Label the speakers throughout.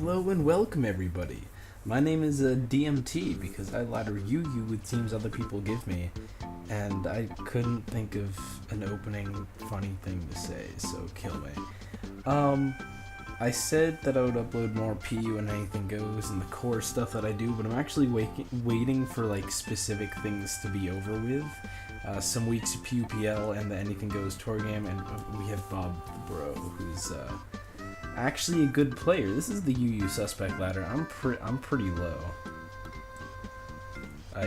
Speaker 1: Hello and welcome everybody. My name is DMT because I ladder UU with teams other people give me, and I couldn't think of an opening funny thing to say, so kill me. I said that I would upload more PU and Anything Goes and the core stuff that I do, but I'm actually waiting for like specific things to be over with. Some weeks of PUPL and the Anything Goes tour game, and we have Bob the Bro, who's actually a good player. This is the UU suspect ladder. I'm pretty low.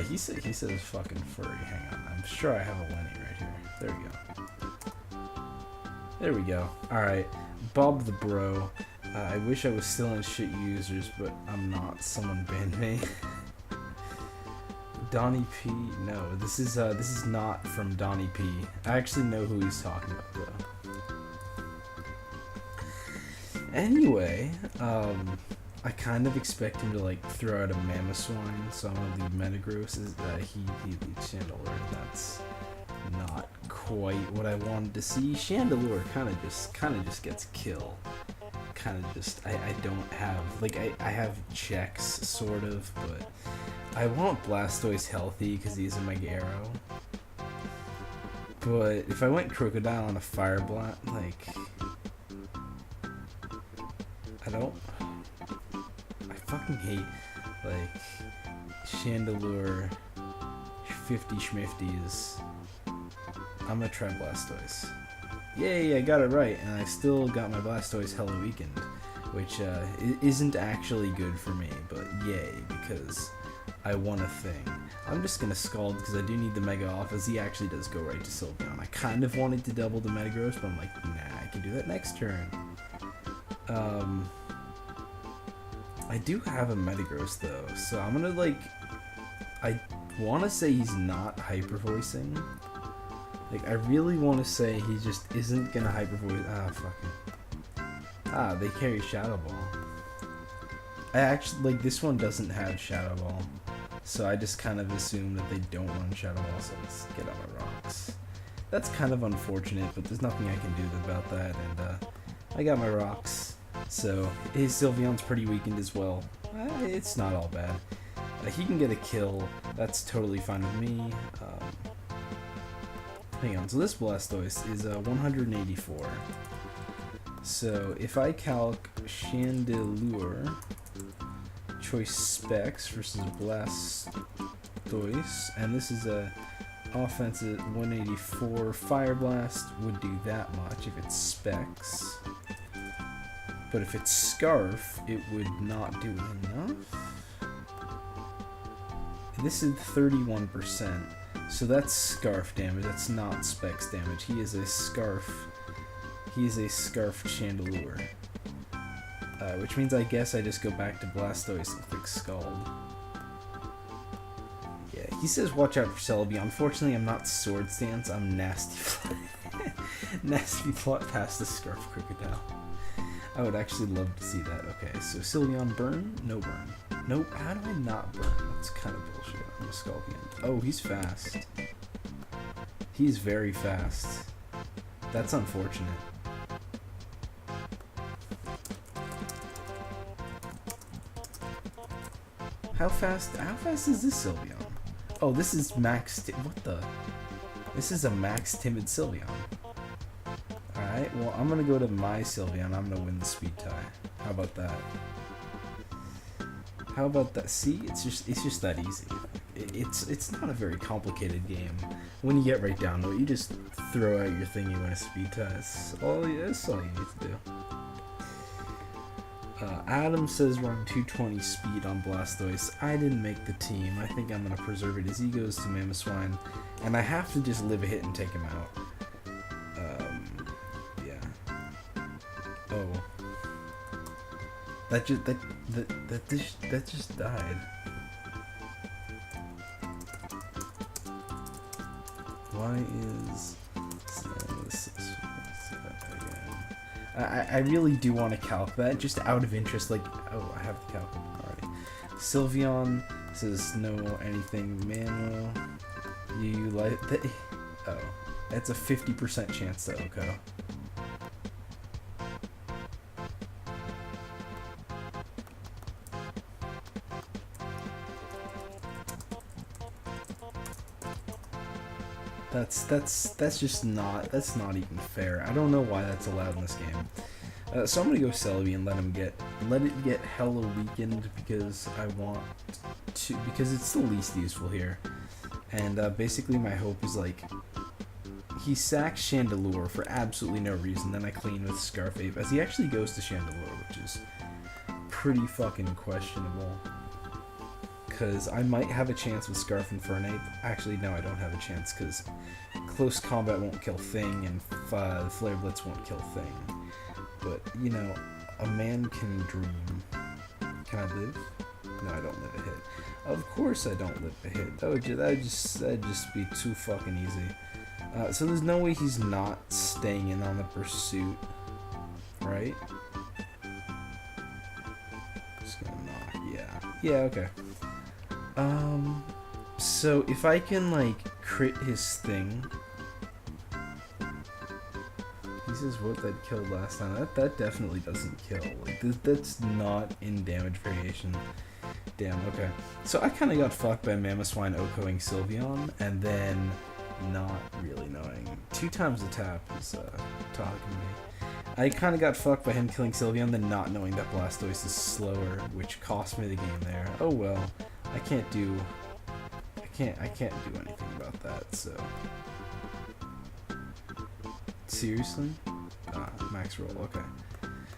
Speaker 1: He says fucking furry. Hang on, I'm sure I have a Lenny right here. There we go. There we go. All right, Bob the Bro. I wish I was still in shit users, but I'm not. Someone banned me. Donnie P. No, this is not from Donnie P. I actually know who he's talking about though. Anyway, I kind of expect him to like throw out a Mamoswine, so I'm gonna leave Metagross as he leads Chandelure. That's not quite what I wanted to see. Chandelure kind of just gets kill. I don't have like I have checks sort of, but I want Blastoise healthy because he's a Mega Arrow. But if I went Crocodile on a Fire Blast, like I fucking hate like Chandelure 50 schmifties. I'm gonna try Blastoise. Yay, I got it right, and I still got my Blastoise Hello Weekend, which isn't actually good for me, but yay, because I won a thing. I'm just gonna Scald because I do need the Mega off, as he actually does go right to Sylveon. I kind of wanted to double the Metagross, but I'm like, nah, I can do that next turn. I do have a Metagross though, so I'm gonna like, I want to say he's not hyper voicing. Like, I really want to say he just isn't gonna hyper voice. They carry Shadow Ball. I actually, like, this one doesn't have Shadow Ball, so I just kind of assume that they don't run Shadow Ball, so let's get out my rocks. That's kind of unfortunate, but there's nothing I can do about that, and I got my rocks. So his Sylveon's pretty weakened as well. It's not all bad. He can get a kill. That's totally fine with me. Hang on, so this Blastoise is 184. So if I calc Chandelure, choice specs versus Blastoise, and this is a offensive 184, Fire Blast would do that much if it's specs. But if it's Scarf, it would not do enough. This is 31%. So that's Scarf damage, that's not Specs damage. He is a Scarf Chandelure. Which means I guess I just go back to Blastoise and click Scald. Yeah, he says watch out for Celebi. Unfortunately, I'm not Sword Stance, I'm Nasty Plot. Nasty Plot past the Scarf Crocodile. I would actually love to see that. Okay, so Sylveon burn? No burn. Nope, how do I not burn? That's kind of bullshit. I'm a Scorpion. Oh, he's fast. He's very fast. That's unfortunate. How fast is this Sylveon? Oh, this is max, what the? This is a max timid Sylveon. Alright, well, I'm gonna go to my Sylveon. I'm gonna win the speed tie. How about that? How about that? See, it's just that easy. It's not a very complicated game. When you get right down to it, you just throw out your thing, you win a speed tie. That's all you need to do. Adam says we're on 220 speed on Blastoise. I didn't make the team. I think I'm gonna preserve it as he goes to Mamoswine, and I have to just live a hit and take him out. Oh, that just died. Why is this again? I really do want to calc that just out of interest. Like, oh, I have the calc already. Sylveon says no anything manual. You like that? Oh, that's a 50% chance to Oko. That's just not even fair. I don't know why that's allowed in this game. So I'm gonna go Celebi and let it get hella weakened because I want to, because it's the least useful here. And basically my hope is like he sacks Chandelure for absolutely no reason, then I clean with Scarfape as he actually goes to Chandelure, which is pretty fucking questionable. Because I might have a chance with Scarf and Fernape. Actually, no, I don't have a chance because close combat won't kill Thing and Flare Blitz won't kill Thing. But, you know, a man can dream. Can I live? No, I don't live a hit. Of course I don't live a hit. That'd just be too fucking easy. So there's no way he's not staying in on the pursuit, right? Just gonna knock, yeah, okay. So if I can like crit his Thing, he says what that killed last time. That definitely doesn't kill. Like that's not in damage variation. Damn. Okay. So I kind of got fucked by Mamoswine Okoing Sylveon, and then not really knowing. 2 times the tap is talking to me. I kind of got fucked by him killing Sylveon, then not knowing that Blastoise is slower, which cost me the game there. Oh well. I can't do anything about that, so. Seriously? Max roll, okay.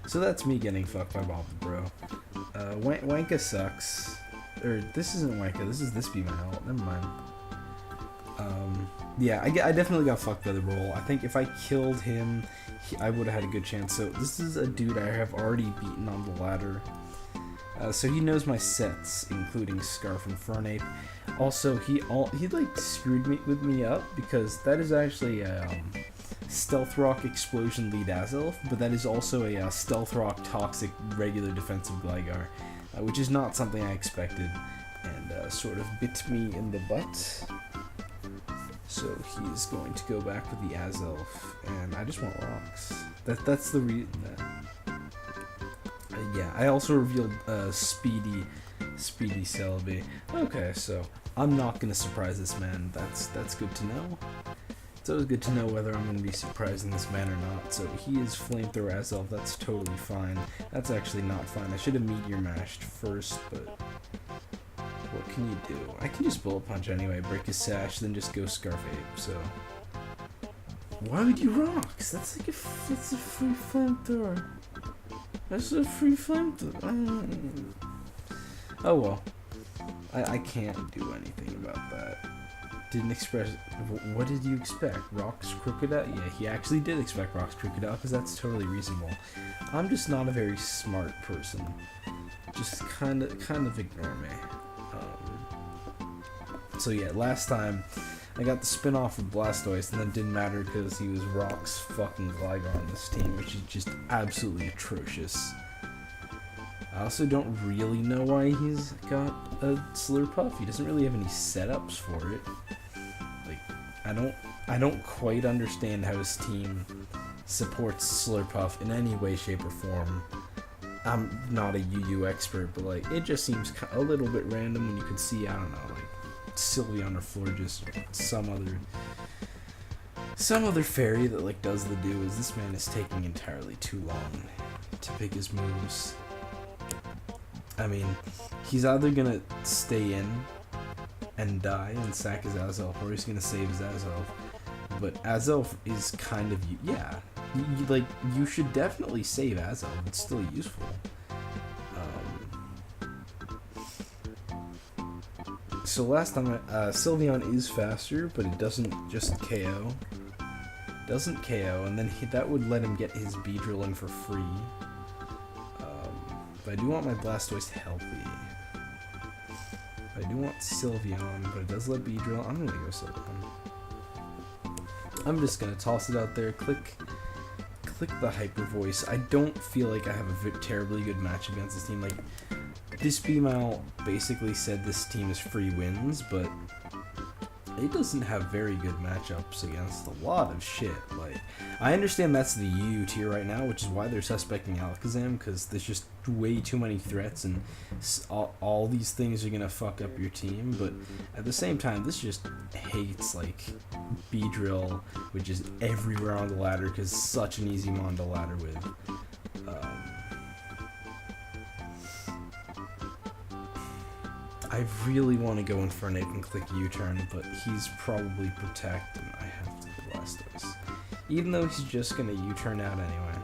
Speaker 1: So that's me getting fucked by Bob the Bro. Wanka sucks. Or, this isn't Wanka, this is this Beedril. Never mind. Yeah, I definitely got fucked by the roll. I think if I killed him, I would have had a good chance. So this is a dude I have already beaten on the ladder. So he knows my sets, including Scarf and Fernape. Also, he like screwed me up because that is actually Stealth Rock Explosion Lead Azelf, but that is also a Stealth Rock Toxic regular defensive Gligar, which is not something I expected, and sort of bit me in the butt. So he's going to go back with the Azelf, and I just want rocks. That's the reason. Yeah, I also revealed Speedy Celebi. Okay, so I'm not gonna surprise this man. That's good to know. It's always good to know whether I'm gonna be surprising this man or not. So he is Flamethrower Azelf. That's totally fine. That's actually not fine. I should have Meteor Mashed first, but what can you do? I can just Bullet Punch anyway, break his sash, then just go Scarfape. So why would you rocks? That's like a free Flamethrower. That's a free Flamethrower. Oh well. I can't do anything about that. Didn't express. What did you expect? Rocks Crocodile? Yeah, he actually did expect Rocks Crocodile because that's totally reasonable. I'm just not a very smart person. Just kind of ignore me. So yeah, last time I got the spin off with Blastoise, and then didn't matter because he was Rock's fucking Gligar on this team, which is just absolutely atrocious. I also don't really know why he's got a Slurpuff. He doesn't really have any setups for it. Like, I don't quite understand how his team supports Slurpuff in any way, shape, or form. I'm not a UU expert, but like, it just seems a little bit random when you can see, I don't know, like Sylveon or Florges or some other fairy that like does the do. Is this man is taking entirely too long to pick his moves. I mean, he's either gonna stay in and die and sack his Azelf, or he's gonna save his Azelf. But Azelf is kind of, yeah, you should definitely save Azelf. It's still useful. So last time, Sylveon is faster, but it doesn't just KO. Doesn't KO, and then that would let him get his Beedril in for free. But I do want my Blastoise healthy. I do want Sylveon, but it does let Beedril. I'm gonna go Sylveon. I'm just gonna toss it out there. Click the Hyper Voice. I don't feel like I have a terribly good match against this team. Like, this Beedril basically said this team is free wins, but it doesn't have very good matchups against a lot of shit. Like, I understand that's the U tier right now, which is why they're suspecting Alakazam, because there's just way too many threats, and all these things are gonna fuck up your team. But at the same time, this just hates, like, Beedril, which is everywhere on the ladder, because it's such an easy mon to ladder with. I really want to go Infernape and click U-turn, but he's probably Protect, and I have to Blastoise. Even though he's just going to U-turn out anyway.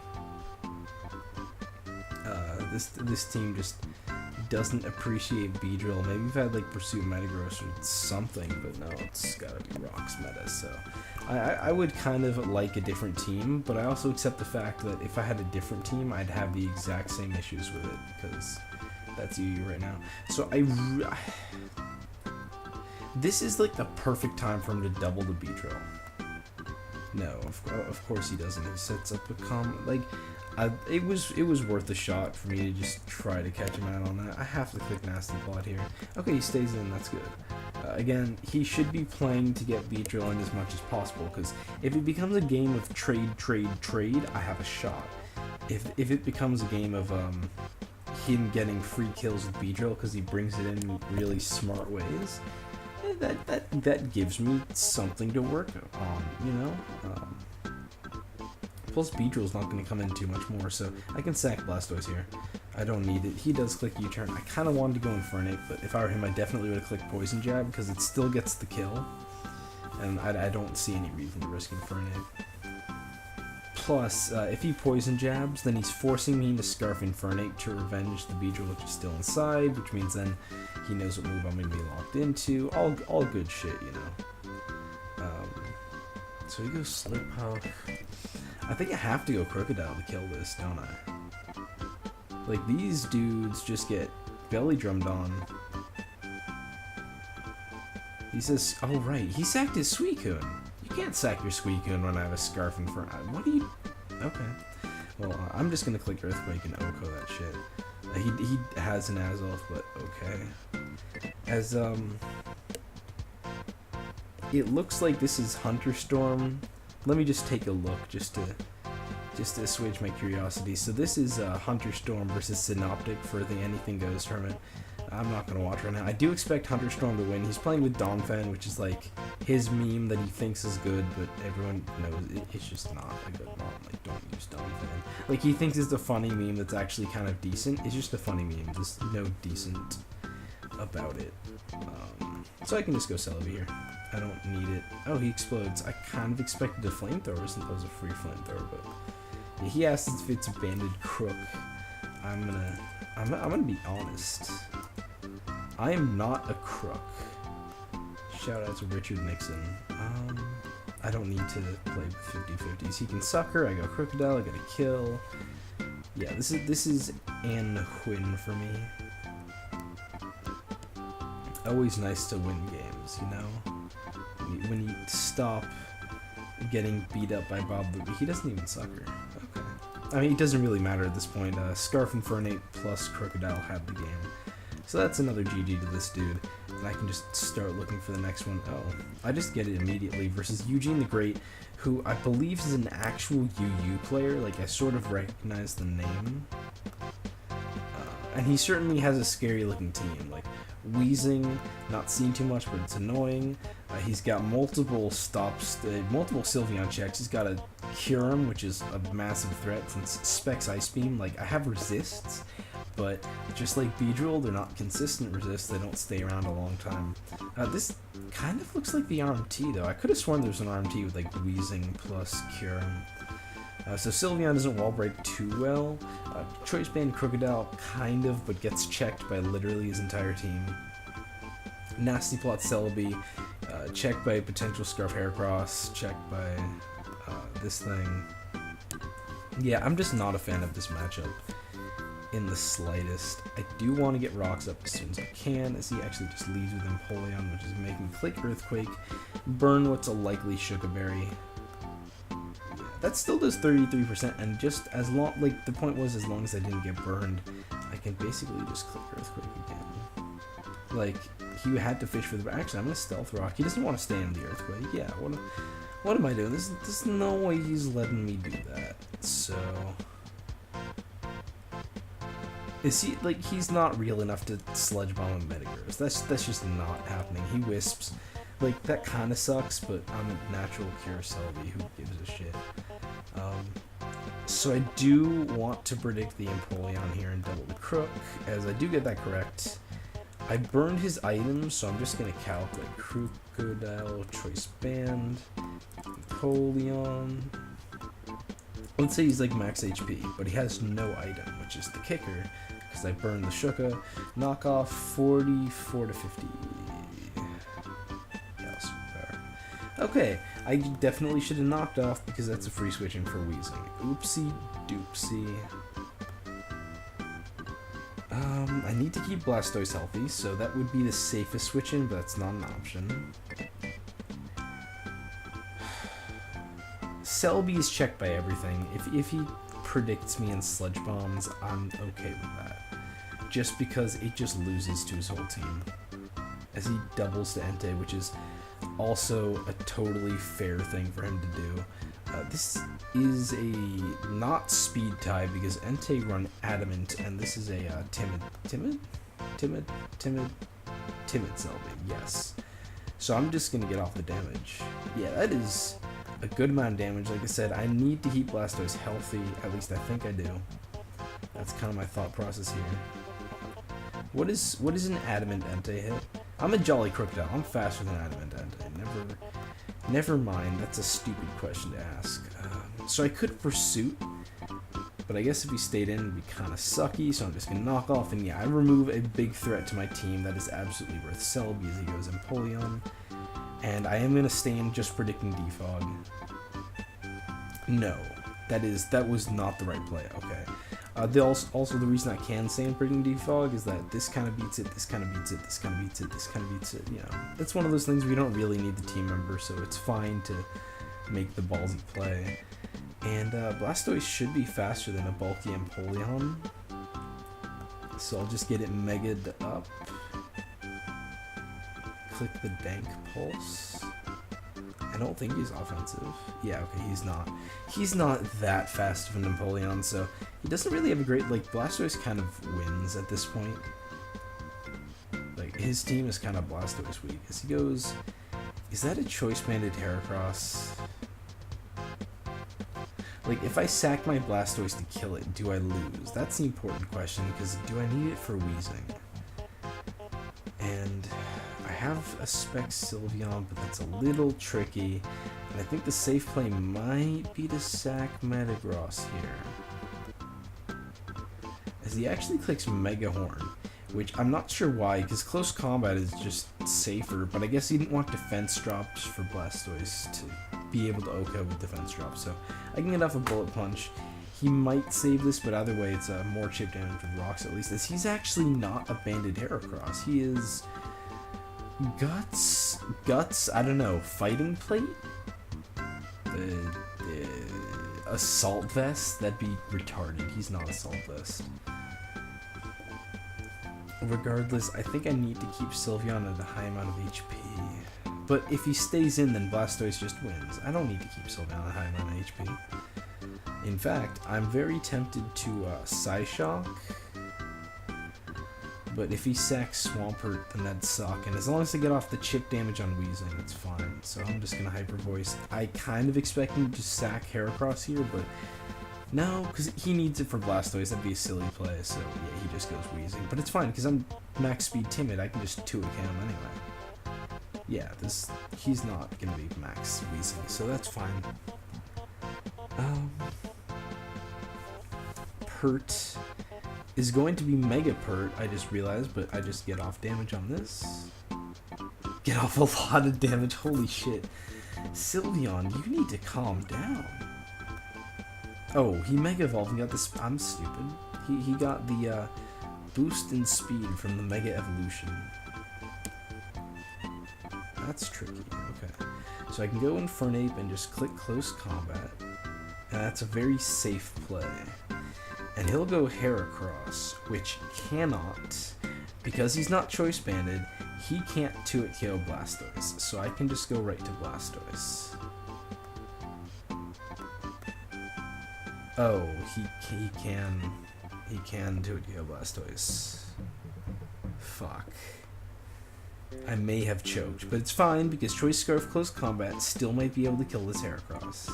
Speaker 1: This team just doesn't appreciate Beedril. Maybe we've had, like, Pursuit Metagross or something, but no, it's gotta be Rocks meta, so... I would kind of like a different team, but I also accept the fact that if I had a different team, I'd have the exact same issues with it, because... that's UU right now. So this is like the perfect time for him to double the Beedril. No, of course he doesn't. He sets up a like, it was worth a shot for me to just try to catch him out on that. I have to click Nasty Plot here. Okay, he stays in. That's good. Again, he should be playing to get Beedril in as much as possible, because if it becomes a game of trade, I have a shot. If it becomes a game of him getting free kills with Beedril because he brings it in really smart ways, that gives me something to work on, you know? Plus Beedril's not going to come in too much more, so I can sack Blastoise here. I don't need it. He does click U-turn. I kind of wanted to go Infernape, but if I were him, I definitely would have clicked Poison Jab because it still gets the kill, and I don't see any reason to risk Infernape. Plus, if he Poison Jabs, then he's forcing me to Scarf Infernape to revenge the Beedril, which is still inside, which means then he knows what move I'm going to be locked into. All good shit, you know. So he goes Slowpoke. I think I have to go Crocodile to kill this, don't I? Like, these dudes just get belly drummed on. He says, oh right, he sacked his Suicune. You can't sack your Suicune when I have a Scarf in front. What are you... Okay. Well, I'm just gonna click Earthquake and Oko that shit. He has an Azelf, but okay. As, it looks like this is Hunter Storm. Let me just take a look, just to assuage my curiosity. So this is Hunter Storm versus Synoptic for the Anything Goes tournament. I'm not going to watch right now. I do expect Hunter Storm to win. He's playing with Donphan, which is like his meme that he thinks is good, but everyone knows it's just not a good meme. Like, don't use Donphan. Like, he thinks it's a funny meme that's actually kind of decent. It's just a funny meme. There's no decent about it. So I can just go Celebi here. I don't need it. Oh, he explodes. I kind of expected a flamethrower since that was a free flamethrower, but yeah, he asks if it's a banded crook. I'm gonna be honest. I am not a crook. Shout out to Richard Nixon. I don't need to play with 50-50s. He can sucker. I go Crocodile. I get a kill. Yeah, this is an win for me. Always nice to win games, you know? When you stop getting beat up by Bob the... He doesn't even sucker. Okay. I mean, it doesn't really matter at this point. Scarf Infernape plus Crocodile had the game. So that's another GG to this dude. And I can just start looking for the next one. Oh, I just get it immediately versus Eugene the Great, who I believe is an actual UU player. Like, I sort of recognize the name. And he certainly has a scary looking team. Like, Wheezing, not seen too much, but it's annoying. He's got multiple stops, multiple Sylveon checks. He's got a Kyurem, which is a massive threat since Specs Ice Beam. Like, I have resists, but just like Beedril, they're not consistent resists. They don't stay around a long time. This kind of looks like the RMT, though. I could have sworn there was an RMT with, like, Wheezing plus Kyurem. So Sylveon doesn't wall break too well. Choice Band Crocodile kind of, but gets checked by literally his entire team. Nasty Plot Celebi, checked by potential Scarf Heracross, checked by this thing. Yeah, I'm just not a fan of this matchup in the slightest. I do want to get Rocks up as soon as I can, as he actually just leaves with Empoleon, which is making click Earthquake, burn what's a likely Sugar Berry. That still does 33%, and just as long, like, the point was, as long as I didn't get burned, I can basically just click Earthquake again. Like, he had to fish for the... Actually, I'm going to Stealth Rock. He doesn't want to stay in the Earthquake. Yeah, what am I doing? There's no way he's letting me do that. So... Is he... Like, he's not real enough to Sludge Bomb a Metagross. That's just not happening. He Wisps. Like, that kind of sucks, but I'm a natural Cure Celebi. Who gives a shit? So I do want to predict the Empoleon here and double the Crook, as I do get that correct. I burned his items, so I'm just going to calc like Crocodile, Choice Band, Empoleon. Let's say he's like max HP, but he has no item, which is the kicker, because I burned the Shuka. Knock off 44 to 50. Yes, fair. Okay, I definitely should have knocked off because that's a free switching for Weezing. Oopsie doopsie. I need to keep Blastoise healthy, so that would be the safest switch-in, but that's not an option. Celebi is checked by everything. If he predicts me in Sludge Bombs, I'm okay with that. Just because it just loses to his whole team. As he doubles to Entei, which is also a totally fair thing for him to do. This is a not speed type because Entei run Adamant, and this is a timid Celebi, yes. So I'm just gonna get off the damage. Yeah, that is a good amount of damage. Like I said, I need to keep Blastoise healthy, at least I think I do. That's kind of my thought process here. What is an Adamant Entei hit? I'm a Jolly Crocodile. I'm faster than Adamant Entei. Never mind, that's a stupid question to ask. So I could Pursuit, but I guess if he stayed in, it'd be kind of sucky, so I'm just going to knock off, and yeah, I remove a big threat to my team that is absolutely worth Celebi as he goes Empoleon, and I am going to stay in just predicting Defog. No, that was not the right play, okay. Also, the reason I can say in predicting Defog is that this kind of beats it, this kind of beats it, this kind of beats it, this kind of beats it, you know. It's one of those things we don't really need the team member, so it's fine to make the ballsy play. And Blastoise should be faster than a bulky Empoleon, so I'll just get it Mega'd up. Click the Dank Pulse. I don't think he's offensive. Yeah, okay, he's not. He's not that fast of an Empoleon, so he doesn't really have a great, like, Blastoise kind of wins at this point. Like, his team is kind of Blastoise weak. As he goes, is that a choice-banded Heracross? Like, if I sack my Blastoise to kill it, do I lose? That's the important question, because do I need it for Weezing? And I have a Spec Sylveon, but that's a little tricky. And I think the safe play might be to sack Metagross here. As he actually clicks Mega Horn, which I'm not sure why, because Close Combat is just safer, but I guess he didn't want defense drops for Blastoise to be able to OHKO with defense drops, so I can get off a Bullet Punch. He might save this, but either way, it's more chip damage with rocks at least, as he's actually not a banded Heracross. He is Guts, I don't know, Fighting Plate? Assault Vest? That'd be retarded. He's not Assault Vest. Regardless, I think I need to keep Sylveon at a high amount of HP. But if he stays in, then Blastoise just wins. I don't need to keep Sylveon at a high amount of HP. In fact, I'm very tempted to Psyshock. But if he sacks Swampert, then that'd suck. And as long as I get off the chip damage on Weezing, it's fine. So I'm just going to Hyper Voice. I kind of expect him to just sack Heracross here, but no, because he needs it for Blastoise. That'd be a silly play. So yeah, he just goes Weezing. But it's fine, because I'm max speed timid. I can just 2-him anyway. Yeah, he's not going to be max Weezing, so that's fine. Pert is going to be Mega Pert, I just realized, but I just get off damage on this. Get off a lot of damage, holy shit. Sylveon, you need to calm down. Oh, he Mega Evolved and got this. I'm stupid. He got the boost in speed from the Mega Evolution. That's tricky, okay. So I can go Infernape and just click Close Combat. And that's a very safe play. And he'll go Heracross, which cannot because he's not choice banded, he can't 2-hit KO Blastoise, so I can just go right to Blastoise. Oh, he can 2-hit KO Blastoise. Fuck. I may have choked, but it's fine because Choice Scarf Close Combat still might be able to kill this Heracross.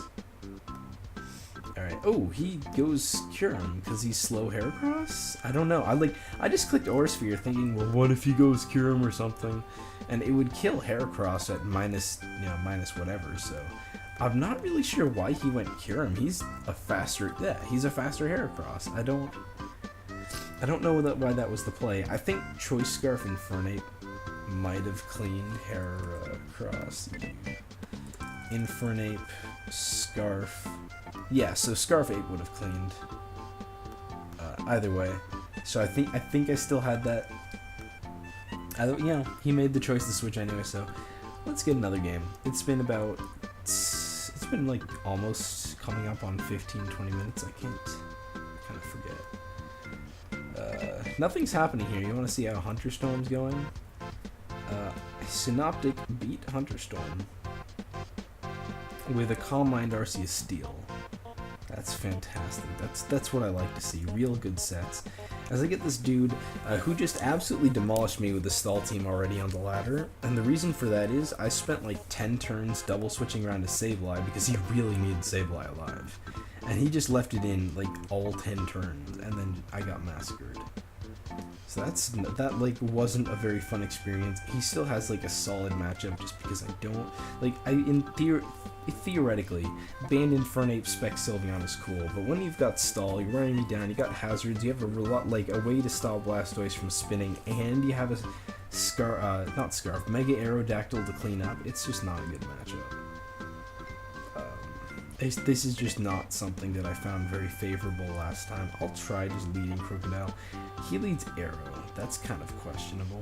Speaker 1: Alright. Oh, he goes Kyurem because he's slow Heracross? I don't know. I just clicked Aura Sphere thinking, well, what if he goes Kyurem or something? And it would kill Heracross at minus whatever, so I'm not really sure why he went Kyurem. He's a faster Heracross. I don't know why that was the play. I think Choice Scarf Infernape might have cleaned Heracross. Infernape, Scarf. Yeah, so Scarf 8 would have cleaned. Either way. So I think I still had that. Yeah, he made the choice to switch anyway, so let's get another game. It's been like almost coming up on 15-20 minutes. I kind of forget. Nothing's happening here. You want to see how Hunter Storm's going? Synoptic beat Hunter Storm with a Calm Mind Arceus Steel. That's fantastic. That's what I like to see. Real good sets. As I get this dude who just absolutely demolished me with the stall team already on the ladder, and the reason for that is I spent like 10 turns double switching around to Sableye because he really needed Sableye alive, and he just left it in like all 10 turns, and then I got massacred. So that wasn't a very fun experience. He still has like a solid matchup just because I don't like theoretically, Band Infernape Spec Sylveon is cool, but when you've got Stall, you're running me down, you got Hazards, you have a way to stop Blastoise from spinning, and you have a Mega Aerodactyl to clean up, it's just not a good matchup. This is just not something that I found very favorable last time. I'll try just leading Crocodile. He leads Arrow. That's kind of questionable.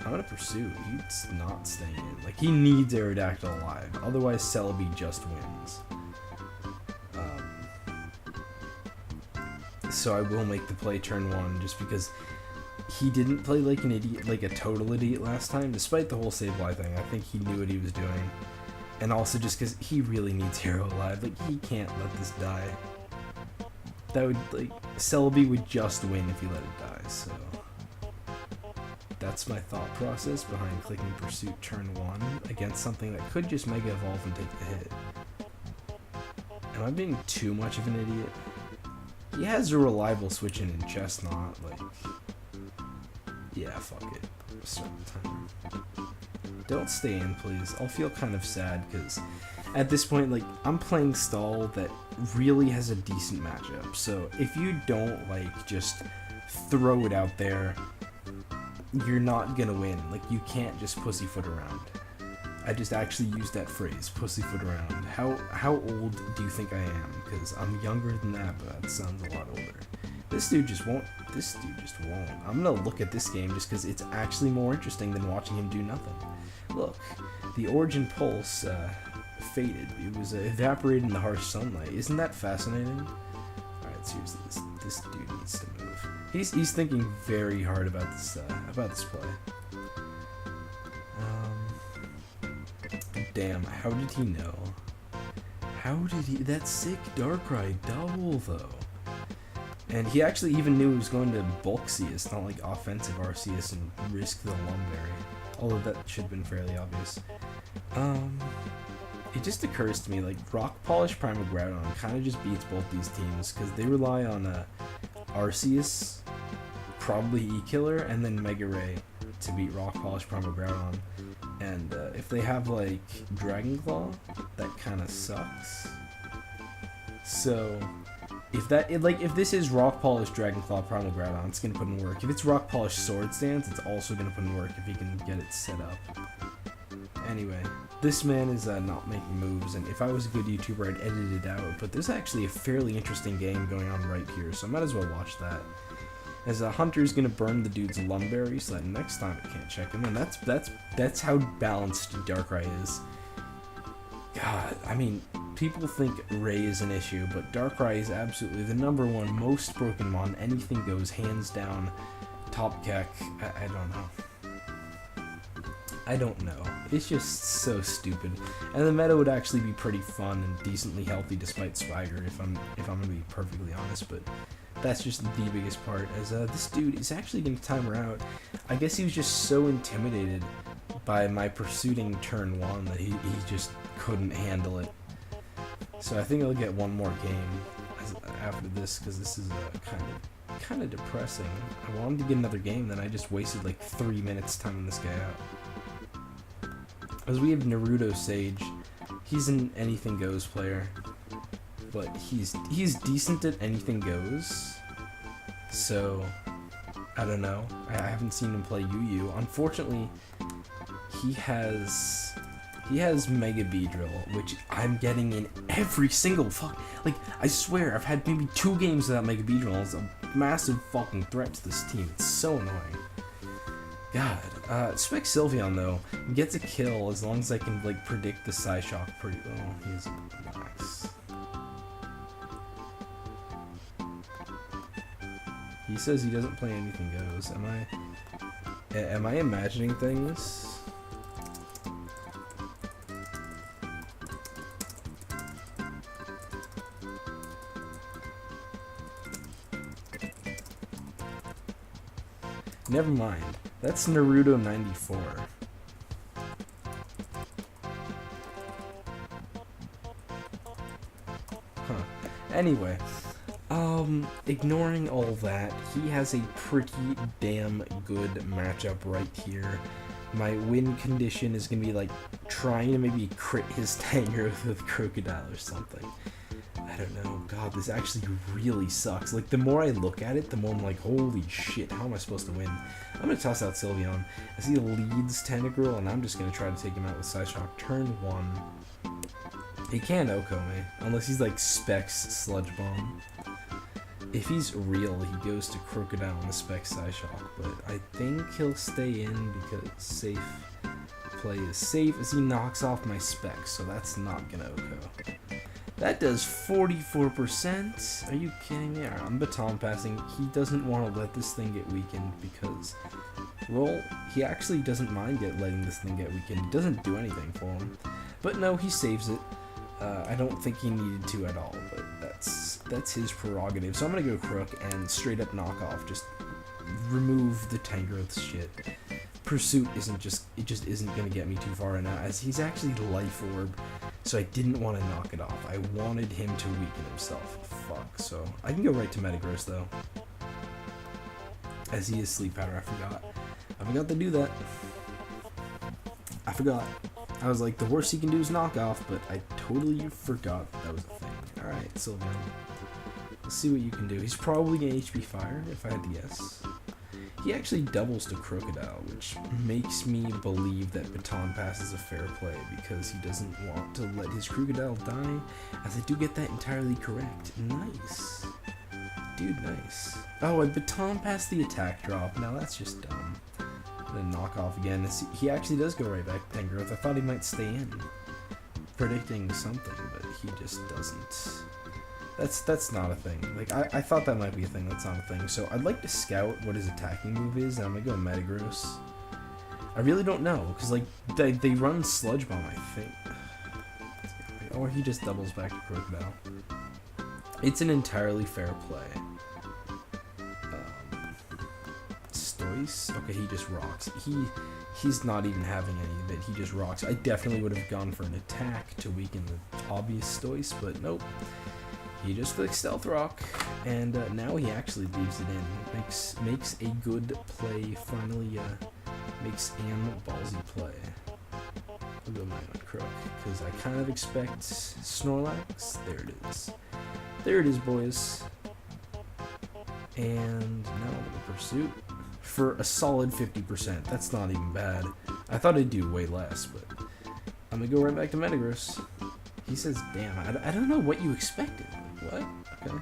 Speaker 1: I'm gonna pursue. He's not staying in. Like, he needs Aerodactyl alive. Otherwise, Celebi just wins. So I will make the play turn 1 just because he didn't play like an idiot, like a total idiot last time, despite the whole Sableye thing. I think he knew what he was doing. And also just because he really needs Hero alive. Like, he can't let this die. That would, Celebi would just win if he let it die, so that's my thought process behind clicking Pursuit turn 1 against something that could just Mega Evolve and take the hit. Am I being too much of an idiot? He has a reliable switch in Chestnut, yeah, fuck it. Start the timer. Don't stay in, please. I'll feel kind of sad, because at this point, I'm playing Stall that really has a decent matchup, so if you don't, just throw it out there, you're not gonna win. You can't just pussyfoot around. I just actually used that phrase, pussyfoot around. How old do you think I am? Because I'm younger than that, but that sounds a lot older. This dude just won't. I'm gonna look at this game just because it's actually more interesting than watching him do nothing. Look, the Origin Pulse faded. It was evaporated in the harsh sunlight. Isn't that fascinating? Alright, seriously, this dude needs to move. He's thinking very hard about this play. Damn, how did he know? That's sick Darkrai double though. And he actually even knew he was going to Bulxius, not offensive Arceus and risk the Lumberry. Although that should have been fairly obvious. It just occurs to me, Rock Polish Primal Groudon kind of just beats both these teams, because they rely on Arceus, probably E-Killer, and then Mega Ray to beat Rock Polish Primal Groudon. And if they have, Dragon Claw, that kind of sucks. So if this is Rock Polish Dragon Claw Primal Groudon, it's gonna put in work. If it's Rock Polish Sword Stance, it's also gonna put in work if he can get it set up. Anyway, this man is not making moves, and if I was a good YouTuber, I'd edit it out. But there's actually a fairly interesting game going on right here, so I might as well watch that. As Hunter's gonna burn the dude's Lumberry, so that next time it can't check him, and that's how balanced Darkrai is. God, I mean, people think Ray is an issue, but Darkrai is absolutely the #1 most broken mon. Anything goes, hands down. Top Keck, I don't know. I don't know. It's just so stupid. And the meta would actually be pretty fun and decently healthy despite Swagger, if I'm gonna be perfectly honest, but that's just the biggest part, as this dude is actually gonna time her out. I guess he was just so intimidated by my pursuing turn 1 that he just couldn't handle it. So I think I'll get one more game after this, because this is kind of depressing. I wanted to get another game, then I just wasted like 3 minutes timing this guy out. As we have Naruto Sage, he's an anything goes player, but he's decent at anything goes. So I don't know. I haven't seen him play Yu Yu. Unfortunately, he has Mega Beedril, which I'm getting in every single like, I swear, I've had maybe 2 games without Mega Beedril. It's a massive fucking threat to this team. It's so annoying. God. Spec Sylveon, though, gets a kill as long as I can, like, predict the Psyshock pretty well. He's nice. He says he doesn't play anything goes. Am I imagining things? Never mind. That's Naruto 94. Huh. Anyway, ignoring all that, he has a pretty damn good matchup right here. My win condition is gonna be like trying to maybe crit his Tangrowth with Crocodile or something. I don't know. God, this actually really sucks. Like, the more I look at it, the more I'm like, holy shit, how am I supposed to win? I'm gonna toss out Sylveon as he leads Tentacruel, and I'm just gonna try to take him out with Psyshock. Turn 1. He can't Oko me, unless he's like Specs Sludge Bomb. If he's real, he goes to Crocodile and the Specs Psyshock, but I think he'll stay in because safe play is safe as he knocks off my Specs, so that's not gonna Oko. That does 44%. Are you kidding me? Right, I'm baton passing. He doesn't want to let this thing get weakened because, well, he actually doesn't mind letting this thing get weakened. It doesn't do anything for him. But no, he saves it. I don't think he needed to at all, but that's his prerogative. So I'm going to go Crook and straight up knock off. Just remove the Tangrowth shit. Pursuit just isn't going to get me too far right now, as he's actually Life Orb. So I didn't want to knock it off. I wanted him to weaken himself. Fuck. So I can go right to Metagross, though. As he is Sleep Powder, I forgot. I forgot to do that. I forgot. I was like, the worst he can do is knock off, but I totally forgot that was a thing. Alright, Sylveon. Let's see what you can do. He's probably going to HP Fire, if I had to guess. He actually doubles to Crocodile, which makes me believe that Baton Pass is a fair play because he doesn't want to let his Crocodile die, as I do get that entirely correct. Nice. Dude, nice. Oh, I Baton Pass the attack drop. Now that's just dumb. I'm gonna knock off again. He actually does go right back to Tangrowth. I thought he might stay in, predicting something, but he just doesn't. That's not a thing. Like, I thought that might be a thing. That's not a thing. So I'd like to scout what his attacking move is, and I'm gonna go Metagross. I really don't know, because, like, they run Sludge Bomb, I think. Or he just doubles back to Crocodile. It's an entirely fair play. Stoice? Okay, he just rocks. He's not even having any of it. He just rocks. I definitely would have gone for an attack to weaken the obvious Stoice, but nope. He just clicks Stealth Rock, and now he actually leaves it in. Makes a good play. Finally, makes an ballsy play. I'll go mine on Crook, because I kind of expect Snorlax. There it is. There it is, boys. And now I'm going to Pursuit for a solid 50%. That's not even bad. I thought I'd do way less, but I'm going to go right back to Metagross. He says, damn, I don't know what you expected. What? Okay.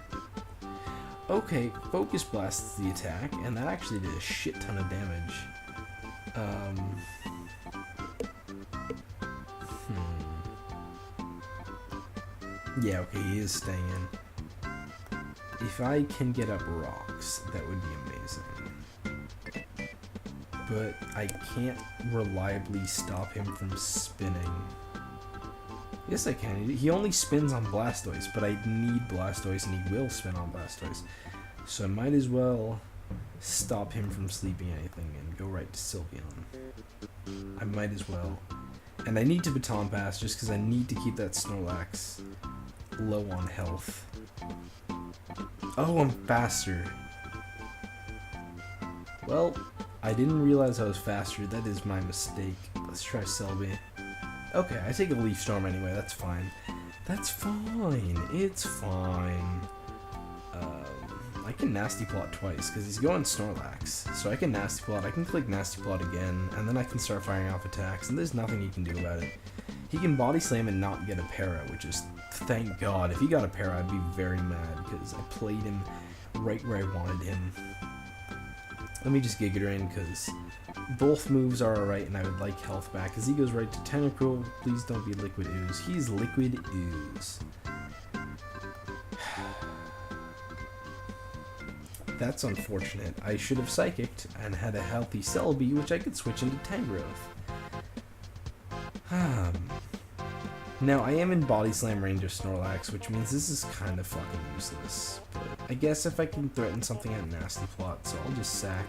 Speaker 1: Okay, Focus Blast is the attack, and that actually did a shit ton of damage. Yeah, okay, he is staying in. If I can get up rocks, that would be amazing. but I can't reliably stop him from spinning. Yes, I can. He only spins on Blastoise, but I need Blastoise, and he will spin on Blastoise. So I might as well stop him from sleeping anything and go right to Sylveon. I might as well. And I need to Baton Pass just because I need to keep that Snorlax low on health. Oh, I'm faster. Well, I didn't realize I was faster. That is my mistake. Let's try Selby. Okay, I take a Leaf Storm anyway. That's fine. That's fine. It's fine. I can Nasty Plot twice because he's going Snorlax. So I can Nasty Plot. I can click Nasty Plot again, and then I can start firing off attacks, and there's nothing he can do about it. He can Body Slam and not get a para, which is, thank God. If he got a para, I'd be very mad because I played him right where I wanted him. Let me just Giga Drain because both moves are alright, and I would like health back. As he goes right to Tentacruel, please don't be Liquid Ooze. He's Liquid Ooze. That's unfortunate. I should have Psychicked and had a healthy Celebi, which I could switch into Tangrowth. Now, I am in Body Slam range of Snorlax, which means this is kind of fucking useless. But I guess if I can threaten something at Nasty Plot, so I'll just sack.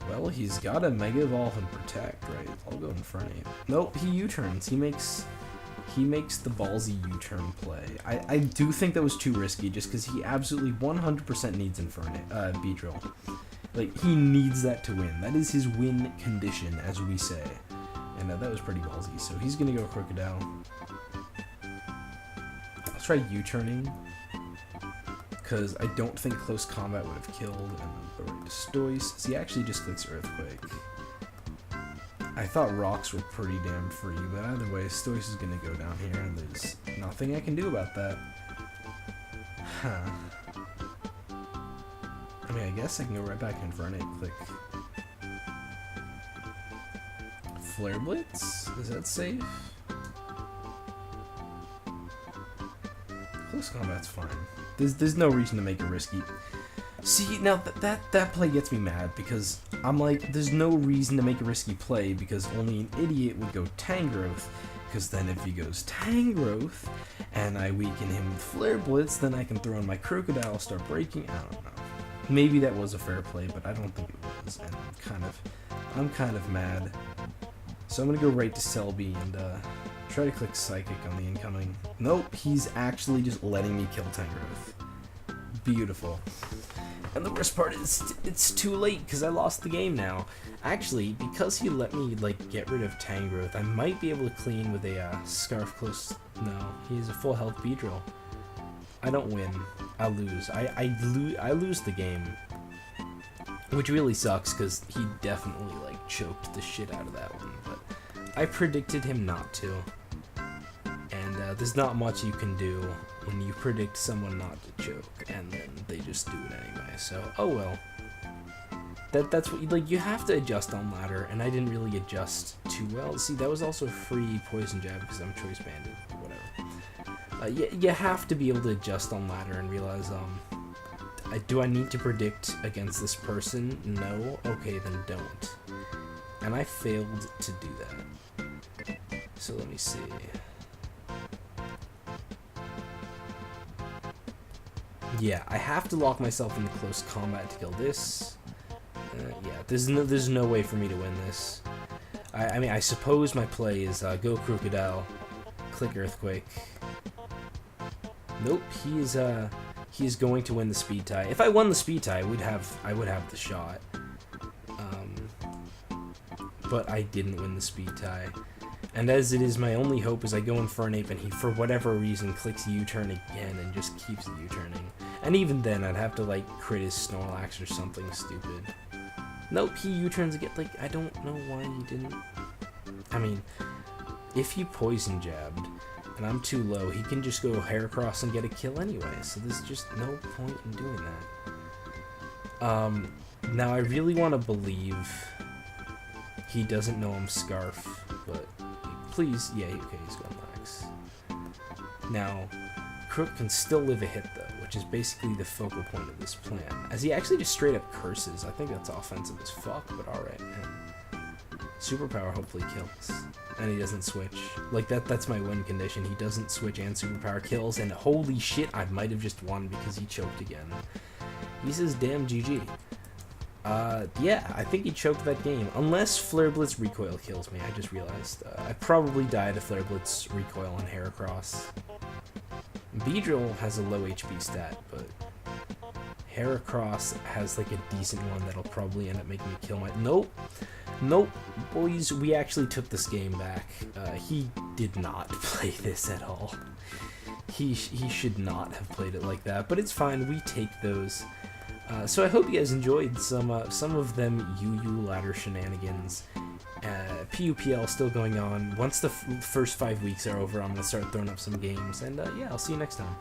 Speaker 1: Well, he's got a Mega Evolve and Protect, right? I'll go Infernape. Nope, he U-turns. He makes the ballsy U-turn play. I do think that was too risky, just because he absolutely 100% needs Beedril. Like, he needs that to win. That is his win condition, as we say. And that was pretty ballsy, so he's gonna go Crocodile. I'll try U-turning, because I don't think Close Combat would have killed, and then go right to Stoice. So he actually just clicks Earthquake. I thought rocks were pretty damn free, but either way, Stoice is gonna go down here, and there's nothing I can do about that. Huh. I mean, I guess I can go right back to Infernape, click Flare Blitz? Is that safe? Close Combat's fine. There's no reason to make it risky. See, now that play gets me mad, because I'm like, there's no reason to make a risky play, because only an idiot would go Tangrowth, because then if he goes Tangrowth, and I weaken him with Flare Blitz, then I can throw in my Crocodile, start breaking, I don't know. Maybe that was a fair play, but I don't think it was, and I'm kind of mad. So I'm gonna go right to Selby and try to click Psychic on the incoming. Nope, he's actually just letting me kill Tangrowth. Beautiful. And the worst part is, it's too late, because I lost the game now. Actually, because he let me, like, get rid of Tangrowth, I might be able to clean with a Scarf Close. No, he has a full health Beedrill. I don't win. I lose. I lose the game. Which really sucks, because he definitely, like, choked the shit out of that one. But I predicted him not to. And there's not much you can do when you predict someone not to choke, and then they just do it anyway. So, oh well. That's what, like, you have to adjust on ladder, and I didn't really adjust too well. See, that was also free Poison Jab because I'm Choice Banded, whatever. You have to be able to adjust on ladder and realize, do I need to predict against this person? No? Okay, then don't. And I failed to do that. So let me see. Yeah, I have to lock myself into Close Combat to kill this. Yeah, there's no way for me to win this. I mean, I suppose my play is go Crocodile, click Earthquake. Nope, he is going to win the speed tie. If I won the speed tie, I would have the shot. But I didn't win the speed tie. And as it is, my only hope is I go Infernape and he, for whatever reason, clicks U-turn again and just keeps U-turning. And even then, I'd have to, like, crit his Snorlax or something stupid. Nope, he U-turns again. Like, I don't know why he didn't. I mean, if he Poison Jabbed and I'm too low, he can just go Heracross and get a kill anyway. So there's just no point in doing that. Now, I really want to believe he doesn't know I'm Scarf, but please, yeah, okay, he's going Max. Now, Crook can still live a hit, though, which is basically the focal point of this plan. As he actually just straight up curses. I think that's offensive as fuck, but alright, man. Superpower hopefully kills. And he doesn't switch. Like, that's my win condition. He doesn't switch and superpower kills, and holy shit, I might have just won because he choked again. He says, damn GG. Yeah, I think he choked that game. Unless Flare Blitz recoil kills me, I just realized. I probably died to Flare Blitz recoil on Heracross. Beedril has a low HP stat, but Heracross has like a decent one that'll probably end up making me kill my... Nope, boys, we actually took this game back. He did not play this at all. He should not have played it like that, but it's fine, we take those. So I hope you guys enjoyed some of them UU ladder shenanigans. PUPL still going on. Once the first 5 weeks are over, I'm going to start throwing up some games, and yeah, I'll see you next time.